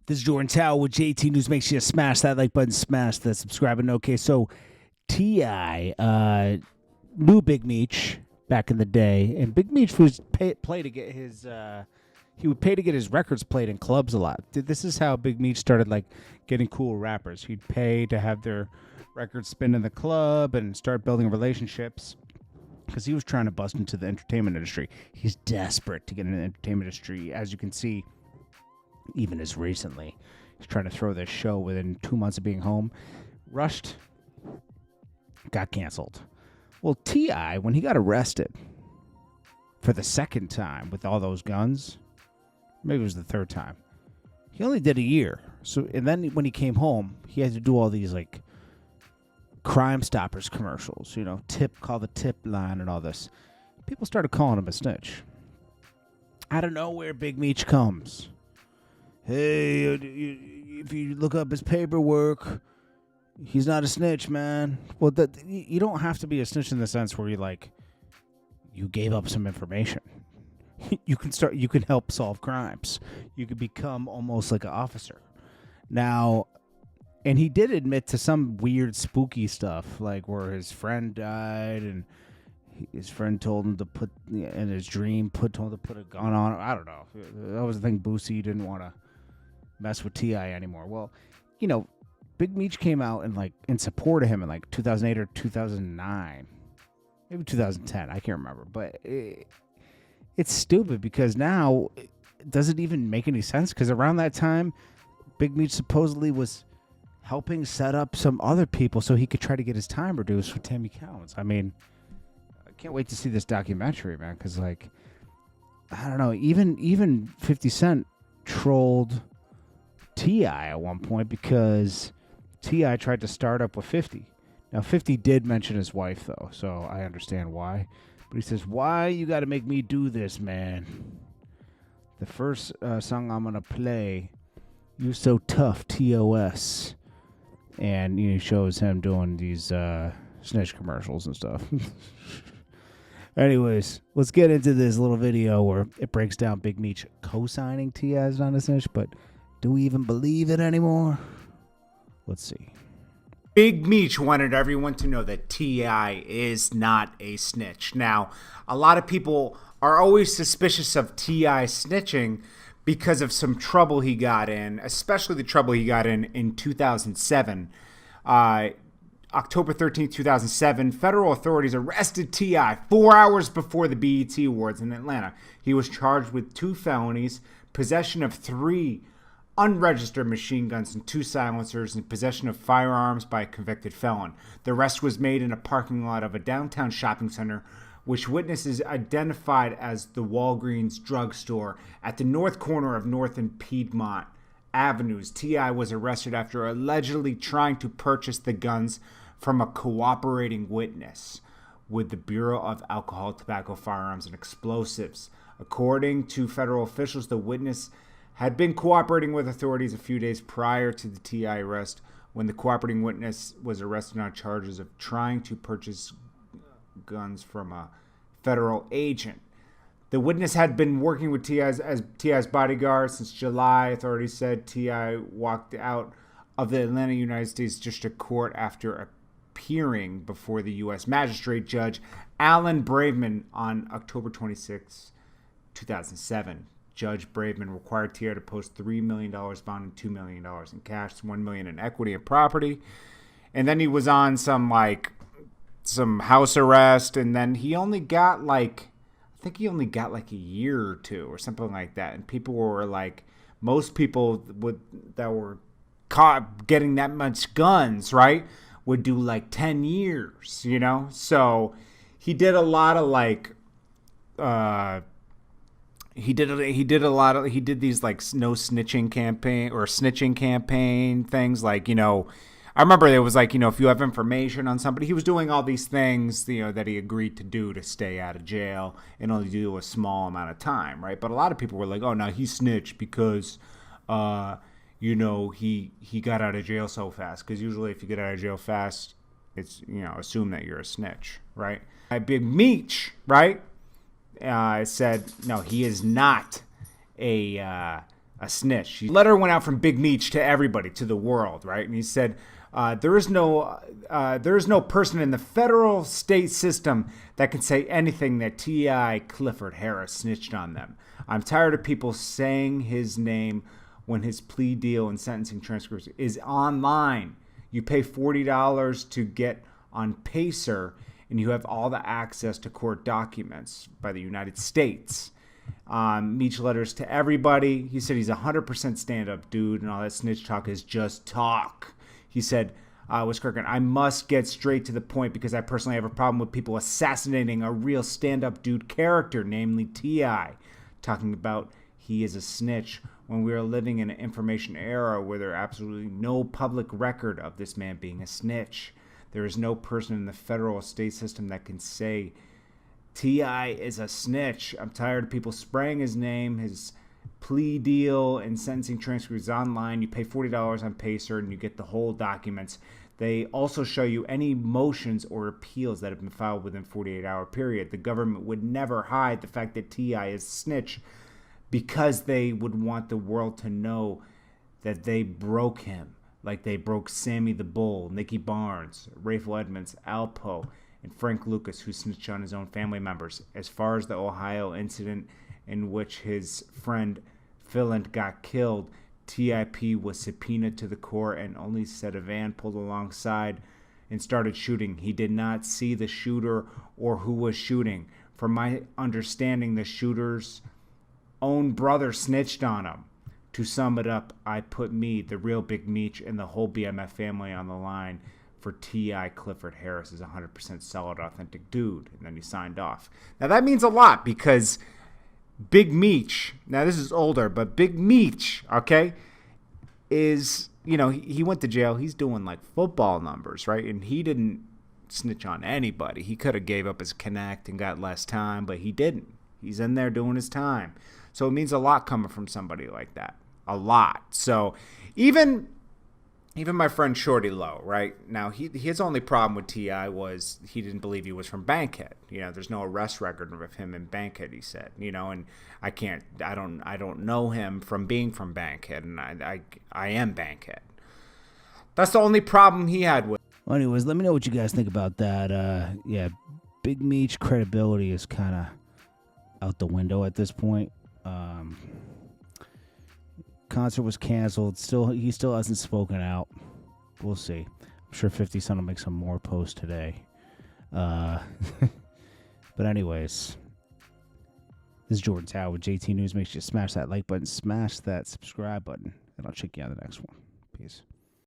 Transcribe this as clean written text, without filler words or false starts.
This is JordanTower with JT News. Make sure you smash that like button, smash that subscribe button. Okay, so T.I. Knew Big Meech back in the day, and Big Meech was play to get his. He would pay to get his records played in clubs a lot. This is how Big Meech started like getting cool rappers. He'd pay to have their records spin in the club and start building relationships because he was trying to bust into the entertainment industry. He's desperate to get in the entertainment industry, as you can see. Even as recently, he's trying to throw this show within 2 months of being home. Rushed, got canceled. Well, T.I., when he got arrested for the second time with all those guns, maybe it was the third time, he only did a year. So, and then when he came home, he had to do all these like Crime Stoppers commercials, you know, call the tip line and all this. People started calling him a snitch. Out of nowhere, Big Meech comes. Hey, if you look up his paperwork, he's not a snitch, man. Well, you don't have to be a snitch in the sense where you gave up some information. You can help solve crimes. You could become almost like an officer. Now, and he did admit to some weird spooky stuff, like where his friend died and his friend told him to put, in his dream, told him to put a gun on him. I don't know. That was the thing. Boosie didn't want to mess with T.I. anymore. Well, you know, Big Meech came out and like in support of him in like 2008 or 2009, maybe 2010. I can't remember, but it's stupid because now it doesn't even make any sense because around that time, Big Meech supposedly was helping set up some other people so he could try to get his time reduced for Tammy Counts. I mean, I can't wait to see this documentary, man, because like, I don't know, even 50 Cent trolled T.I. at one point because T.I. tried to start up with 50. Now, 50 did mention his wife, though, so I understand why. But he says, why you got to make me do this, man? The first song I'm going to play, You So Tough, TOS. And he shows him doing these Snitch commercials and stuff. Anyways, let's get into this little video where it breaks down Big Meech co-signing T.I. as not a snitch, but do we even believe it anymore? Let's see. Big Meech wanted everyone to know that T.I. is not a snitch. Now, a lot of people are always suspicious of T.I. snitching because of some trouble he got in, especially the trouble he got in 2007. October 13th, 2007, federal authorities arrested T.I. 4 hours before the BET Awards in Atlanta. He was charged with 2 felonies, possession of 3 unregistered machine guns and 2 silencers, and possession of firearms by a convicted felon. The arrest was made in a parking lot of a downtown shopping center, which witnesses identified as the Walgreens drugstore at the north corner of North and Piedmont Avenues. T.I. was arrested after allegedly trying to purchase the guns from a cooperating witness with the Bureau of Alcohol, Tobacco, Firearms, and Explosives. According to federal officials, the witness had been cooperating with authorities a few days prior to the T.I. arrest when the cooperating witness was arrested on charges of trying to purchase guns from a federal agent. The witness had been working with T.I.'s bodyguard since July. Authorities said T.I. walked out of the Atlanta United States District Court after appearing before the U.S. Magistrate Judge Alan Braverman on October 26, 2007. Judge Braverman required T.I. to post $3 million bond and $2 million in cash, $1 million in equity and property. And then he was on some house arrest, and then he only got I think he only got a year or 2 or something like that. And people were like, most people that were caught getting that much guns, right, would do 10 years, you know? So he did a lot of he did these no snitching campaign or snitching campaign things, I remember it was if you have information on somebody, he was doing all these things, that he agreed to do to stay out of jail and only do a small amount of time, right? But a lot of people were like, oh, no, he snitched because, he got out of jail so fast. Because usually if you get out of jail fast, it's, assume that you're a snitch, right? Big Meech, right, said, no, he is not a a snitch. The letter went out from Big Meech to everybody, to the world, right? And he said, there is no person in the federal state system that can say anything that T.I. Clifford Harris snitched on them. I'm tired of people saying his name when his plea deal and sentencing transcripts is online. You pay $40 to get on Pacer, and you have all the access to court documents by the United States. Meech letters to everybody. He said he's 100% stand-up dude, and all that snitch talk is just talk. He said, was Kirkland, I must get straight to the point because I personally have a problem with people assassinating a real stand-up dude character, namely T.I. Talking about he is a snitch when we are living in an information era where there are absolutely no public record of this man being a snitch. There is no person in the federal state system that can say T.I. is a snitch. I'm tired of people spraying his name, his plea deal, and sentencing transcripts online. You pay $40 on Pacer, and you get the whole documents. They also show you any motions or appeals that have been filed within 48-hour period. The government would never hide the fact that T.I. is a snitch because they would want the world to know that they broke him, like they broke Sammy the Bull, Nicky Barnes, Rayful Edmonds, Alpo, and Frank Lucas, who snitched on his own family members. As far as the Ohio incident in which his friend Philent got killed, TIP was subpoenaed to the court and only said a van pulled alongside and started shooting. He did not see the shooter or who was shooting. From my understanding, the shooter's own brother snitched on him. To sum it up, I put me, the real Big Meech, and the whole BMF family on the line for T.I. Clifford Harris is 100% solid, authentic dude. And then he signed off. Now that means a lot because Big Meech, now this is older, but Big Meech, okay, is, you know, he went to jail. He's doing like football numbers, right? And he didn't snitch on anybody. He could have gave up his connect and got less time, but he didn't. He's in there doing his time. So it means a lot coming from somebody like that. A lot. So even my friend Shorty Low, right? Now, his only problem with T.I. was he didn't believe he was from Bankhead. You know, there's no arrest record of him in Bankhead, he said. You know, and I don't know him from being from Bankhead, and I am Bankhead. That's the only problem he had with. Well, anyways, let me know what you guys think about that. Yeah, Big Meech credibility is kind of out the window at this point. Concert was canceled. He still hasn't spoken out. We'll see. I'm sure 50 Cent will make some more posts today. But anyways, this is Jordan Tower with JT News. Make sure you smash that like button, smash that subscribe button, and I'll check you on the next one.